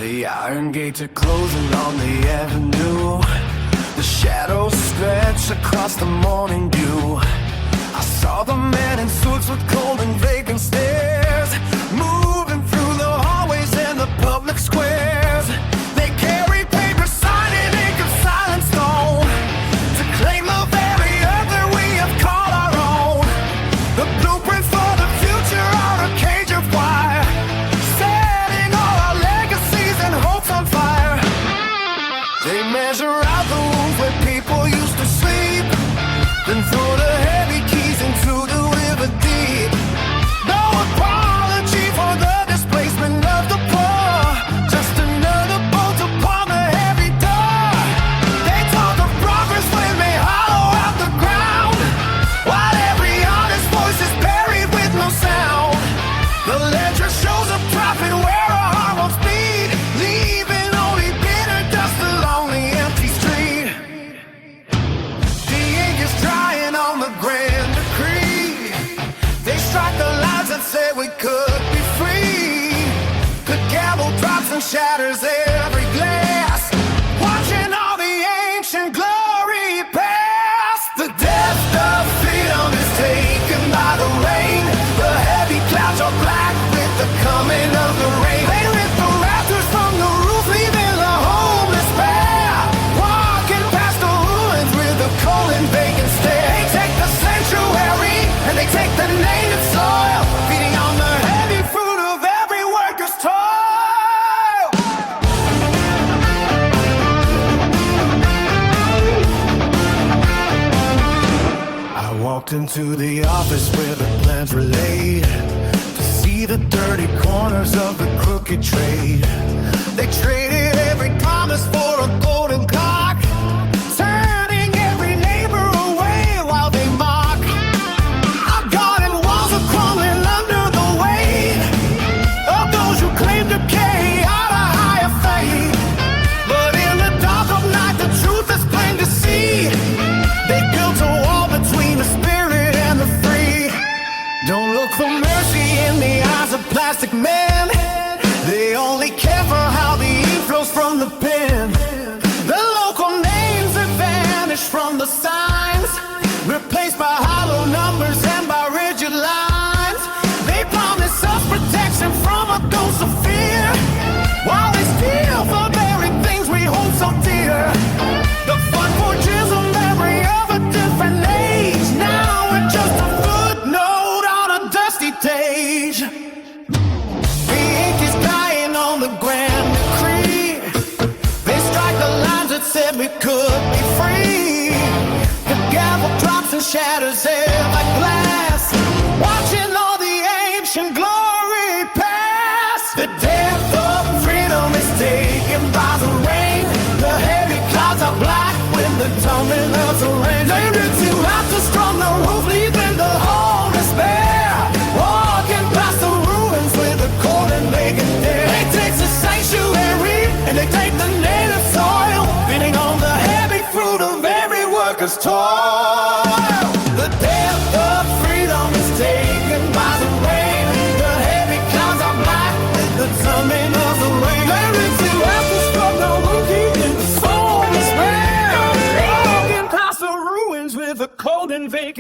The iron gates are closing on the avenue. The shadows stretch across the morning dew. I saw the men in suits with cold and vacant stares, moving through the hallways and the public squares. They carry paper signed in ink of silent stone to claim the very earth that we have called our own. The blueprint for the future are a cage of wire, setting all our legacies and hopes on fire. They measure out the rooms where people used to sleep, then throw the heavy keys into the river deep. No apology for the displacement of the poor, just another bolt upon the heavy door. They talk of progress when they hollow out the ground, while every honest voice is buried with no sound. The ledger shows a profit where our heart won't beat, leaving only bitter dust along the empty street. The ink is drying on the grand decree. They strike the lines and say we could be free. The gavel drops and shatters every glass, watching all the ancient glory pass. The death of freedom is taken by the rain. The heavy clouds are black with the coming of the rain. They rip the rafters from the roof, leaving the homeless bare, walking past the ruins with the cold and vacant stare. They take the sanctuary and they take the native soil, feeding on the heavy fruit of every worker's toil. I walked into the office where the plans were laid, to see the dirty corners of the crooked trade. They traded every promise for a golden clock, turning every neighbor away while they mock. Our garden walls are crumbling under the weight of those who claim to carry out a higher faith. But in the dark of night, the truth is plain to see. They built a wall between the spirit and the free. Don't look for mercy in the eyes of plastic men. They only care for how the ink flows from the pen. The local names have vanished from the signs, replaced by hollow numbers and by rigid lines. They promise us protection from a ghost of fear, while they steal the very things we hold so dear. The fun forges a memory of a different age. Now we're just a footnote on a dusty page. The ink is dying on the grand decree. They strike the lines that said we could be free. The gavel drops and shatters every glass, watching all the ancient glory pass. The death of freedom is taken by the rain. The heavy clouds are black with the tumbling of the rain. They rip you out to storm the roof, leaving the homeless bare, walking past the ruins with the cold and vacant stare. They take the sanctuary and they take the native soil, feeding on the heavy fruit of every worker's toil. The death of freedom is taken by the rain. The heavy clouds are black with the tumbling of the rain. They rip you out to storm the roof, leaving the homeless bare, walking past the ruins with the cold and vacant.